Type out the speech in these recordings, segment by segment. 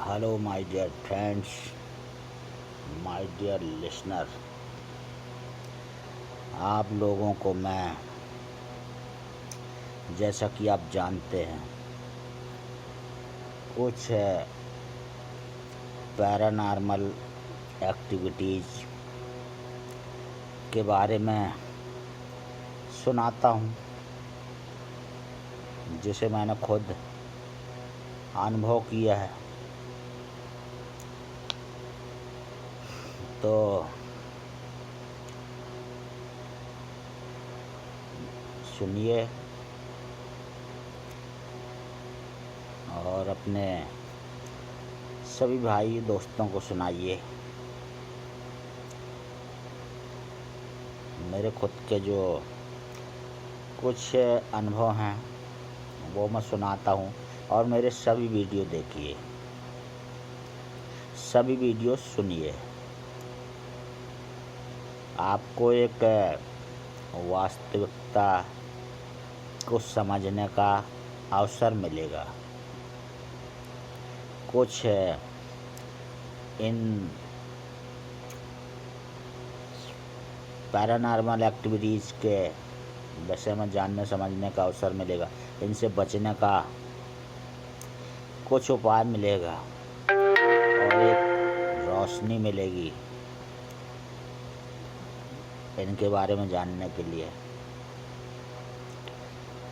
Hello my dear friends, my dear listener. आप लोगों को मैं, जैसा कि आप जानते हैं, कुछ पैरानॉर्मल एक्टिविटीज़ के बारे में सुनाता हूँ, जिसे मैंने खुद अनुभव किया है। तो सुनिए और अपने सभी भाई दोस्तों को सुनाइए। मेरे खुद के जो कुछ अनुभव हैं वो मैं सुनाता हूँ, और मेरे सभी वीडियो देखिए, सभी वीडियो सुनिए। आपको एक वास्तविकता को समझने का अवसर मिलेगा। कुछ इन पैरानॉर्मल एक्टिविटीज़ के विषय में जानने समझने का अवसर मिलेगा। इनसे बचने का कुछ उपाय मिलेगा और एक रोशनी मिलेगी इनके बारे में जानने के लिए।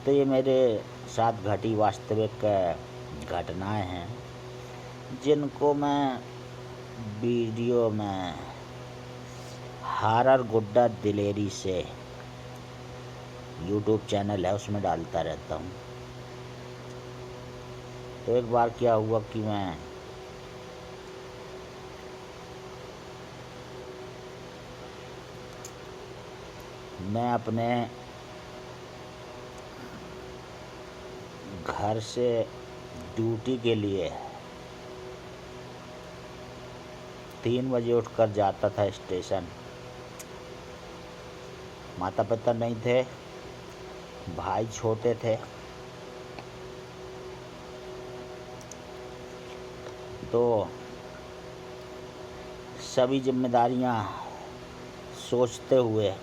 तो ये मेरे साथ घटी वास्तविक घटनाएं हैं, जिनको मैं वीडियो में हॉरर गुड्डा दिलेरी से यूट्यूब चैनल है, उसमें डालता रहता हूँ। तो एक बार क्या हुआ कि मैं अपने घर से ड्यूटी के लिए 3 बजे उठकर जाता था स्टेशन। माता पिता नहीं थे, भाई छोटे थे, तो सभी जिम्मेदारियां सोचते हुए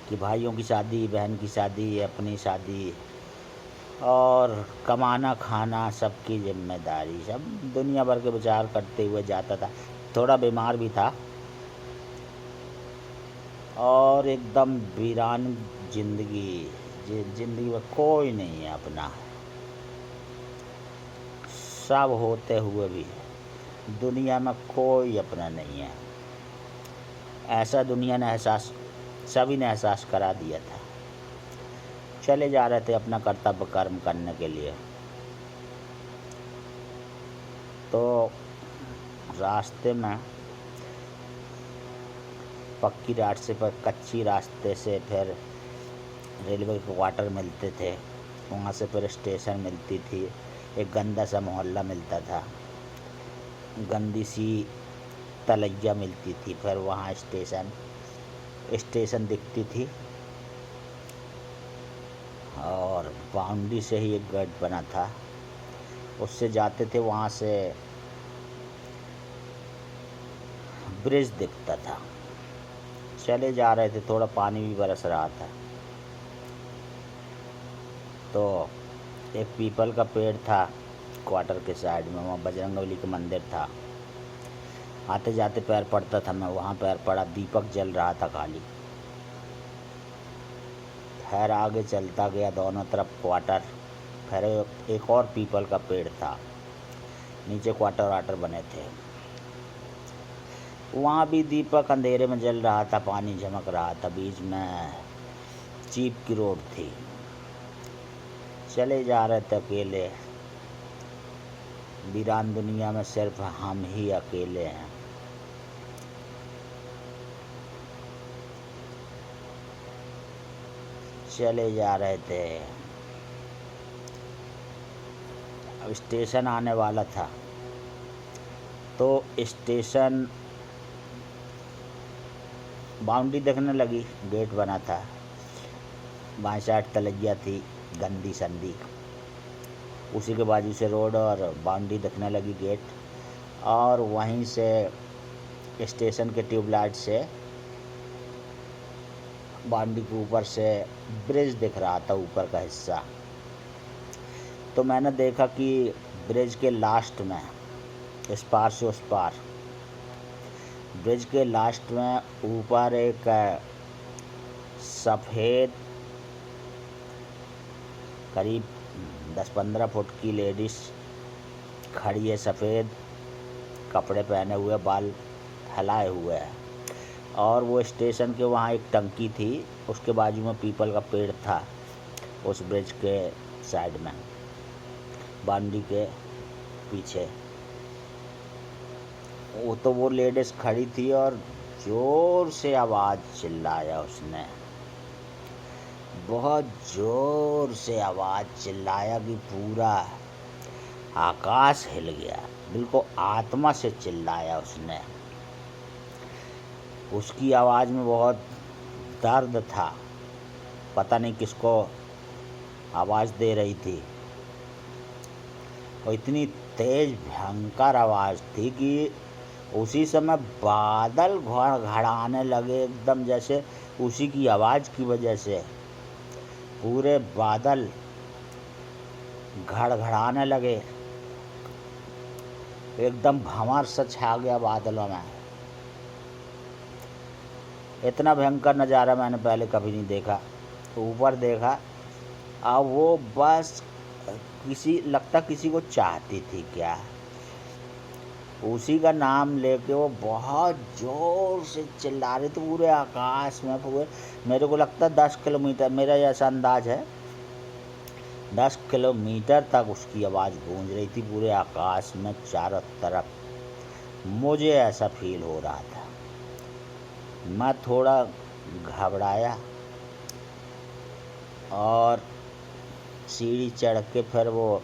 कि भाइयों की शादी, बहन की शादी, अपनी शादी और कमाना खाना, सबकी जिम्मेदारी, सब दुनिया भर के विचार करते हुए जाता था। थोड़ा बीमार भी था और एकदम वीरान जिंदगी, जिंदगी में कोई नहीं है अपना। सब होते हुए भी दुनिया में कोई अपना नहीं है, ऐसा दुनिया ने सभी ने एहसास करा दिया था। चले जा रहे थे अपना कर्तव्य कर्म करने के लिए। तो रास्ते में पक्की रास्ते पर कच्ची रास्ते से फिर रेलवे के क्वार्टर मिलते थे, वहाँ से फिर स्टेशन मिलती थी। एक गंदा सा मोहल्ला मिलता था, गंदी सी तलैया मिलती थी। फिर वहाँ स्टेशन दिखती थी और बाउंड्री से ही एक गेट बना था, उससे जाते थे। वहाँ से ब्रिज दिखता था। चले जा रहे थे, थोड़ा पानी भी बरस रहा था। तो एक पीपल का पेड़ था क्वार्टर के साइड में, वहाँ बजरंगबली का मंदिर था। आते जाते पैर पड़ता था, मैं वहाँ पैर पड़ा, दीपक जल रहा था खाली। फिर आगे चलता गया, दोनों तरफ क्वार्टर। फिर एक और पीपल का पेड़ था, नीचे क्वार्टर वाटर बने थे। वहाँ भी दीपक अंधेरे में जल रहा था, पानी झमक रहा था, बीच में चीप की रोड थी। चले जा रहे थे अकेले, वीरान दुनिया में सिर्फ हम ही अकेले हैं। चले जा रहे थे, अब स्टेशन आने वाला था। तो स्टेशन बाउंड्री दिखने लगी, गेट बना था, बाएं साइड तलैया थी गंदी संदी। उसी के बाजू से रोड और बाउंड्री दिखने लगी, गेट, और वहीं से स्टेशन के ट्यूबलाइट से बाउंड्री के ऊपर से ब्रिज दिख रहा था, ऊपर का हिस्सा। तो मैंने देखा कि ब्रिज के लास्ट में, इस पार से उस पार, ब्रिज के लास्ट में ऊपर एक सफ़ेद करीब 10-15 फुट की लेडीज़ खड़ी है, सफ़ेद कपड़े पहने हुए, बाल फैलाए हुए है, और वो स्टेशन के वहाँ एक टंकी थी, उसके बाजू में पीपल का पेड़ था, उस ब्रिज के साइड में, बाउंड्री के पीछे। वो लेडीज़ खड़ी थी और ज़ोर से आवाज़ चिल्लाया उसने, बहुत ज़ोर से आवाज़ चिल्लाया कि पूरा आकाश हिल गया, बिल्कुल आत्मा से चिल्लाया उसने। उसकी आवाज़ में बहुत दर्द था, पता नहीं किसको आवाज़ दे रही थी, और इतनी तेज़ भयंकर आवाज़ थी कि उसी समय बादल घड़घड़ाने लगे, एकदम जैसे उसी की आवाज़ की वजह से पूरे बादल घड़घड़ाने लगे, एकदम भंवर सा छा गया बादलों में। इतना भयंकर नज़ारा मैंने पहले कभी नहीं देखा। ऊपर देखा, अब वो बस लगता किसी को चाहती थी क्या, उसी का नाम लेके वो बहुत ज़ोर से चिल्ला रही थी पूरे आकाश में। पूरे, मेरे को लगता 10 किलोमीटर, मेरा ऐसा अंदाज है 10 किलोमीटर तक उसकी आवाज़ गूंज रही थी पूरे आकाश में, चारों तरफ। मुझे ऐसा फील हो रहा था, मैं थोड़ा घबराया और सीढ़ी चढ़ के फिर वो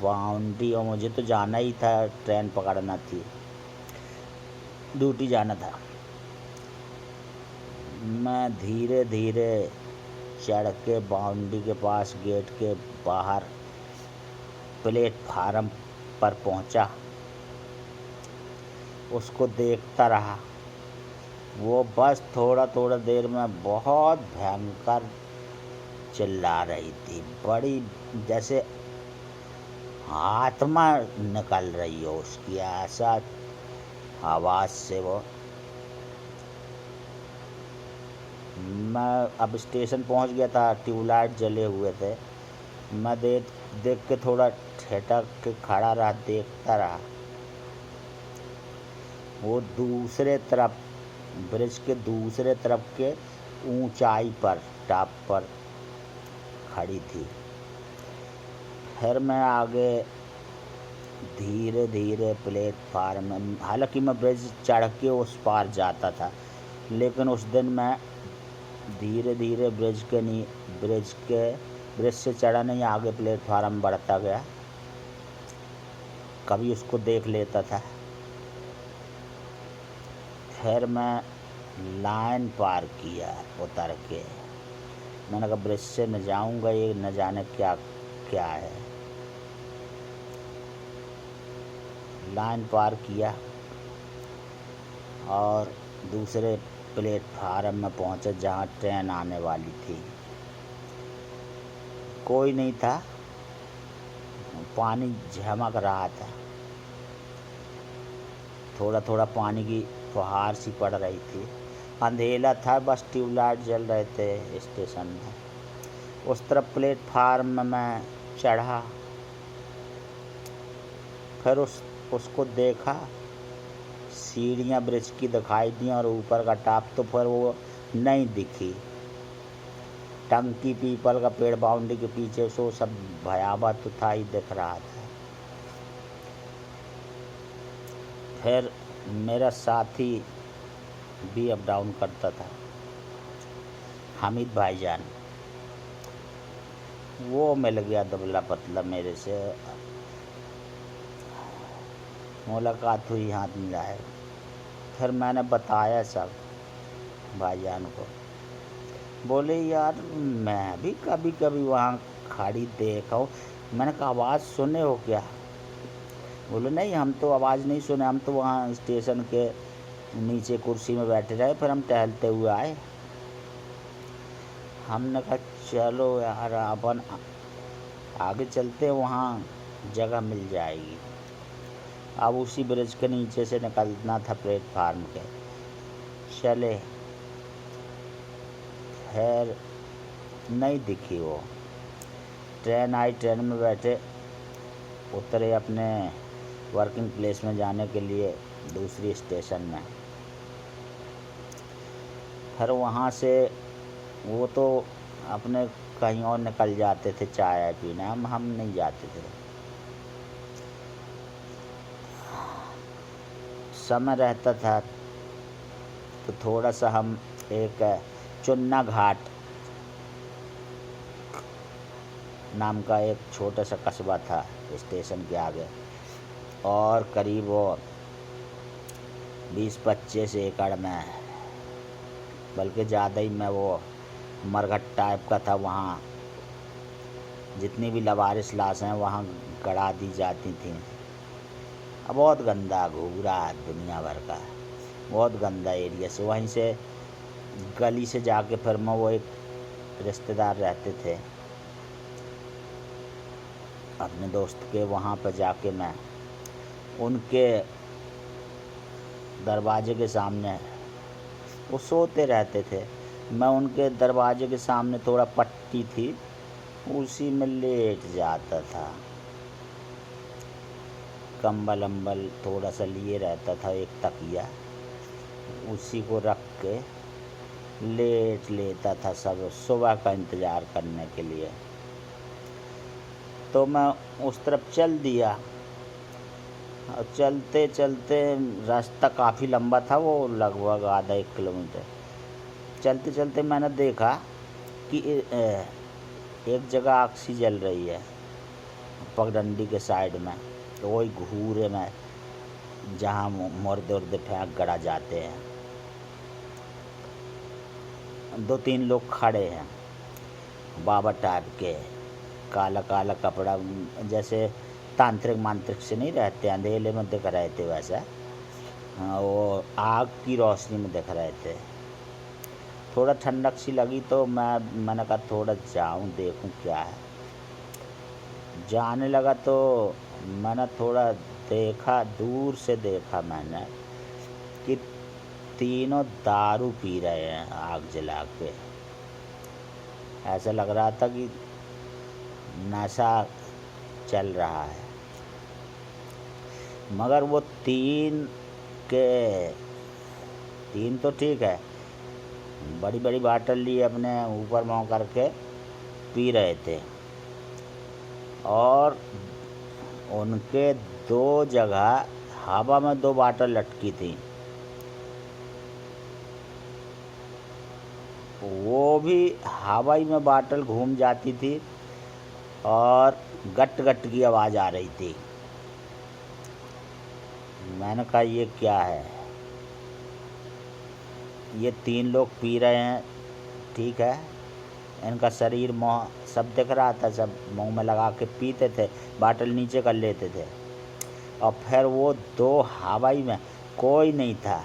बाउंड्री, और मुझे तो जाना ही था, ट्रेन पकड़ना थी, ड्यूटी जाना था। मैं धीरे धीरे चढ़ के बाउंड्री के पास, गेट के बाहर प्लेटफार्म पर पहुंचा, उसको देखता रहा। वो बस थोड़ा देर में बहुत भयंकर चिल्ला रही थी, बड़ी जैसे आत्मा निकल रही हो उसकी, ऐसा आवाज़ से वो। मैं अब स्टेशन पहुंच गया था, ट्यूबलाइट जले हुए थे। मैं देख के थोड़ा ठिठक के खड़ा रहा, देखता रहा। वो दूसरे तरफ, ब्रिज के दूसरे तरफ के ऊंचाई पर, टॉप पर खड़ी थी। फिर मैं आगे धीरे धीरे प्लेटफार्म में, हालांकि मैं ब्रिज चढ़ के उस पार जाता था, लेकिन उस दिन मैं धीरे धीरे ब्रिज से चढ़ा नहीं, आगे प्लेटफार्म बढ़ता गया, कभी उसको देख लेता था। फिर मैं लाइन पार किया उतर के, मैंने कहा ब्रिज से न जाऊंगा, ये न जाने क्या क्या है। लाइन पार किया और दूसरे प्लेटफार्म में पहुंचे जहां ट्रेन आने वाली थी। कोई नहीं था, पानी झमक रहा था, थोड़ा पानी की फुहार सी पड़ रही थी। अंधेरा था, बस ट्यूबलाइट जल रहे थे स्टेशन में। उस तरफ प्लेटफार्म में मैं चढ़ा, फिर उसको देखा, सीढ़ियाँ ब्रिज की दिखाई दी और ऊपर का टॉप तो फिर वो नहीं दिखी। टंकी, पीपल का पेड़ बाउंड्री के पीछे, सो सब भयावह तो था ही, दिख रहा था। फिर मेरा साथी भी अप डाउन करता था, हामिद भाईजान, वो मिल गया दुबला पतला मेरे से, मुलाकात हुई, हाथ मिलाए। फिर मैंने बताया सब भाईजान को। बोले यार मैं भी कभी कभी वहाँ खड़ी देखा हूँ, मैंने कहा आवाज़ सुने हो क्या? बोले नहीं, हम तो आवाज़ नहीं सुने, हम तो वहाँ स्टेशन के नीचे कुर्सी में बैठे रहे, फिर हम टहलते हुए आए। हमने कहा चलो यार अपन आगे चलते, वहाँ जगह मिल जाएगी। अब उसी ब्रिज के नीचे से निकलना था प्लेटफार्म के। चले, खैर नहीं दिखी वो। ट्रेन आई, ट्रेन में बैठे, उतरे अपने वर्किंग प्लेस में जाने के लिए दूसरी स्टेशन में। फिर वहाँ से वो तो अपने कहीं और निकल जाते थे चाय पीने, हम नहीं जाते थे। समय रहता था तो थोड़ा सा हम एक चुन्ना घाट नाम का एक छोटा सा कस्बा था स्टेशन के आगे, और करीब वो 20-25 एकड़ में, बल्कि ज़्यादा ही में, वो मरघट टाइप का था। वहाँ जितनी भी लवारिस लाशें हैं वहाँ गड़ा दी जाती थीं। अब बहुत गंदा घूरा दुनिया भर का, बहुत गंदा एरिया से। वहीं से गली से जाके फिर मैं, वो एक रिश्तेदार रहते थे अपने दोस्त के, वहाँ पर जाके मैं उनके दरवाजे के सामने, वो सोते रहते थे, मैं उनके दरवाजे के सामने, थोड़ा पट्टी थी, उसी में लेट जाता था। कंबल अम्बल थोड़ा सा लिए रहता था, एक तकिया, उसी को रख के लेट लेता था सब सुबह का इंतज़ार करने के लिए। तो मैं उस तरफ चल दिया, और चलते चलते, रास्ता काफ़ी लंबा था, वो लगभग आधा 1 किलोमीटर। चलते चलते मैंने देखा कि एक जगह आग सी जल रही है पगडंडी के साइड में, तो वही घूरे में जहाँ मुर्दे उर्दे फेंक गड़ा जाते हैं। 2-3 लोग खड़े हैं, बाबा टाइप के, काला काला कपड़ा, जैसे तांत्रिक मांत्रिक से नहीं रहते, अंधेले में दिख रहे थे वैसा। वो आग की रोशनी में दिख रहे थे। थोड़ा ठंडक सी लगी तो मैंने कहा थोड़ा जाऊं देखूं क्या है। जाने लगा तो मैंने थोड़ा देखा, दूर से देखा मैंने कि तीनों दारू पी रहे हैं आग जला के। ऐसा लग रहा था कि नशा चल रहा है। मगर वो तीन तो ठीक है, बड़ी बड़ी बाटल लिए अपने ऊपर मुँह करके पी रहे थे, और उनके 2 जगह हवा में 2 बाटल लटकी थी। वो भी हवाई में बाटल घूम जाती थी, और गट गट की आवाज़ आ रही थी। मैंने कहा ये क्या है? ये 3 लोग पी रहे हैं, ठीक है, इनका शरीर मुँह सब दिख रहा था, सब मुँह में लगा के पीते थे, बाटल नीचे कर लेते थे। और फिर वो 2 हवाई में, कोई नहीं था,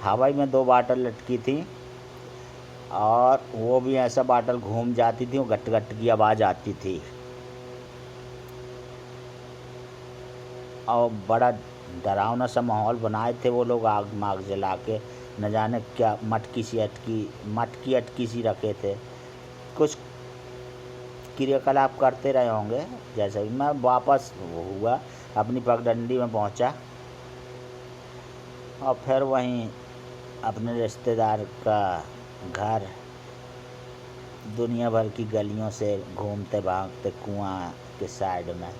हवाई में 2 बाटल लटकी थी, और वो भी ऐसा बाटल घूम जाती थी, वो गट गट की आवाज़ आती थी। और बड़ा डरावना सा माहौल बनाए थे वो लोग, आग माग जला के, न जाने क्या मटकी अटकी सी रखे थे। कुछ क्रियाकलाप करते रहे होंगे। जैसे ही मैं वापस हुआ, अपनी पगडंडी में पहुंचा, और फिर वहीं अपने रिश्तेदार का घर, दुनिया भर की गलियों से घूमते भागते कुआं के साइड में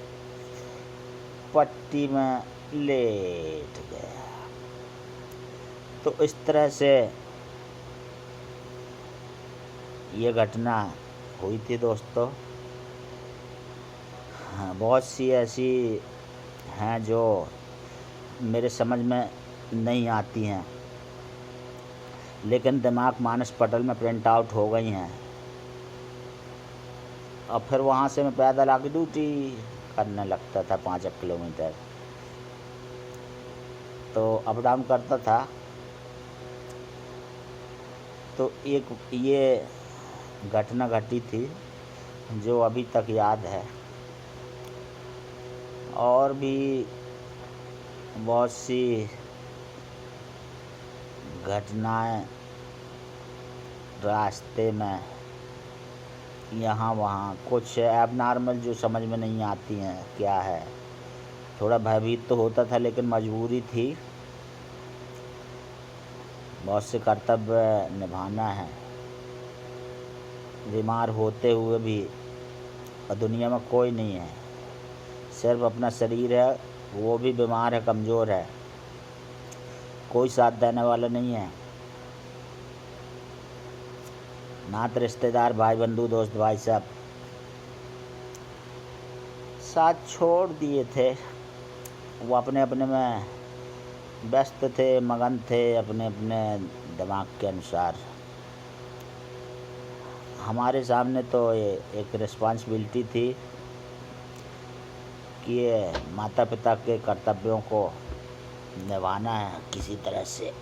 पट्टी में लेट गया। तो इस तरह से ये घटना हुई थी दोस्तों। हाँ, बहुत सी ऐसी हैं जो मेरे समझ में नहीं आती हैं, लेकिन दिमाग मानस पटल में प्रिंट आउट हो गई हैं। और फिर वहाँ से मैं पैदल आके ड्यूटी करने लगता था 5 किलोमीटर, तो अप डाउन करता था। तो एक ये घटना घटी थी जो अभी तक याद है, और भी बहुत सी घटनाएं रास्ते में यहाँ वहाँ, कुछ एबनॉर्मल जो समझ में नहीं आती हैं क्या है। थोड़ा भयभीत तो होता था, लेकिन मजबूरी थी, बहुत से कर्तव्य निभाना है। बीमार होते हुए भी, और दुनिया में कोई नहीं है, सिर्फ अपना शरीर है, वो भी बीमार है, कमज़ोर है, कोई साथ देने वाला नहीं है। नात रिश्तेदार, भाई बंधु, दोस्त भाई सब साथ छोड़ दिए थे। वो अपने अपने में व्यस्त थे, मगन थे अपने अपने दिमाग के अनुसार। हमारे सामने तो ये एक रिस्पॉन्सिबिलिटी थी कि ये माता पिता के कर्तव्यों को निभाना है, किसी तरह से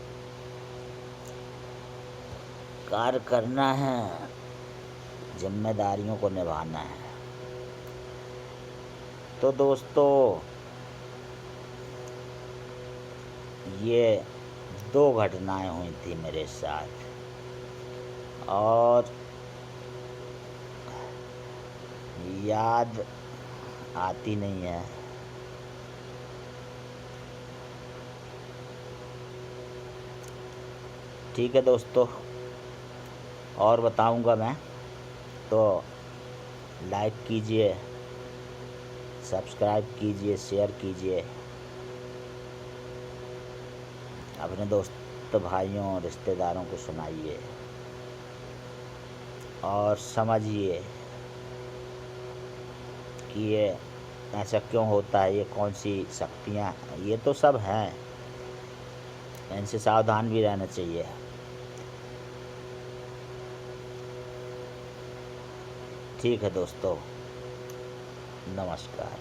कार्य करना है, जिम्मेदारियों को निभाना है। तो दोस्तों, ये 2 घटनाएं हुई थी मेरे साथ, और याद आती नहीं है। ठीक है दोस्तों, और बताऊंगा मैं, तो लाइक कीजिए, सब्सक्राइब कीजिए, शेयर कीजिए, अपने दोस्त भाइयों रिश्तेदारों को सुनाइए, और समझिए कि ये ऐसा क्यों होता है, ये कौन सी शक्तियाँ, ये तो सब हैं, इनसे सावधान भी रहना चाहिए। ठीक है दोस्तों, नमस्कार।